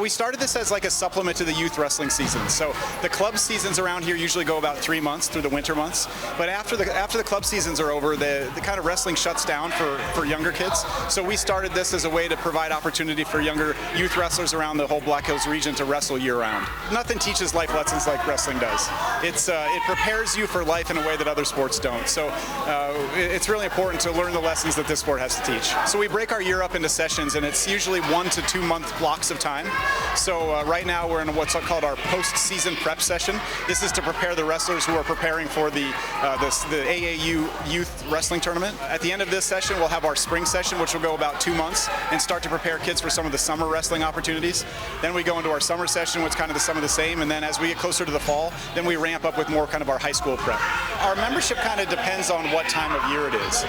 We started this as like a supplement to the youth wrestling season. So the club seasons around here usually go about 3 months through the winter months. But after the club seasons are over, the kind of wrestling shuts down for younger kids. So we started this as a way to provide opportunity for younger youth wrestlers around the whole Black Hills region to wrestle year-round. Nothing teaches life lessons like wrestling does. It prepares you for life in a way that other sports don't. So it's really important to learn the lessons that this sport has to teach. So we break our year up into sessions, and it's usually 1 to 2 month blocks of time. So right now we're in what's called our post-season prep session. This is to prepare the wrestlers who are preparing for the AAU Youth Wrestling Tournament. At the end of this session, we'll have our spring session, which will go about 2 months, and start to prepare kids for some of the summer wrestling opportunities. Then we go into our summer session, which is kind of some of the same, and then as we get closer to the fall, then we ramp up with more kind of our high school prep. Our membership kind of depends on what time of year it is.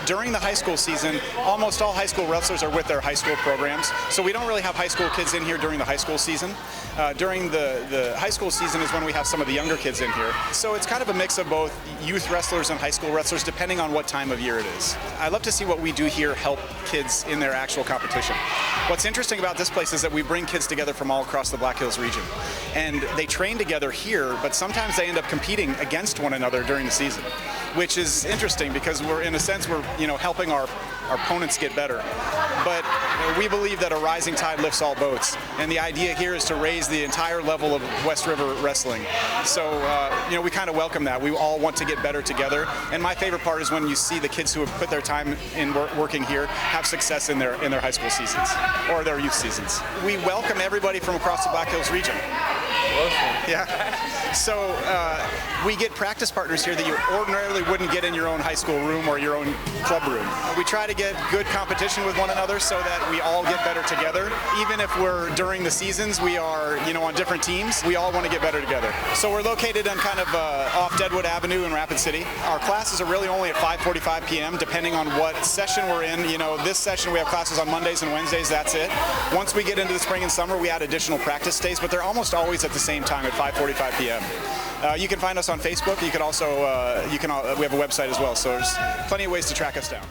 During the high school season, almost all high school wrestlers are with their high school programs, so we don't really have high school kids in here during the high school season. During the high school season is when we have some of the younger kids in here. So it's kind of a mix of both youth wrestlers and high school wrestlers, depending on what time of year it is. I love to see what we do here help kids in their actual competition. What's interesting about this place is that we bring kids together from all across the Black Hills region. And they train together here, but sometimes they end up competing against one another during the season, which is interesting because we're, in a sense, we're helping our opponents get better. But we believe that a rising tide lifts all boats, and the idea here is to raise the entire level of West River wrestling. So we kind of welcome that. We all want to get better together, and my favorite part is when you see the kids who have put their time in working here have success in their high school seasons or their youth seasons. We welcome everybody from across the Black Hills region. Yeah. So we get practice partners here that you ordinarily wouldn't get in your own high school room or your own club room. We try to get good competition with one another so that we all get better together. Even if we're during the seasons, we are on different teams, we all want to get better together. So we're located on kind of off Deadwood Avenue in Rapid City. Our classes are really only at 5:45 p.m. depending on what session we're in. This session we have classes on Mondays and Wednesdays, that's it. Once we get into the spring and summer, we add additional practice days, but they're almost always at the same time at 5:45 p.m. You can find us on Facebook. You can also we have a website as well, so there's plenty of ways to track us down.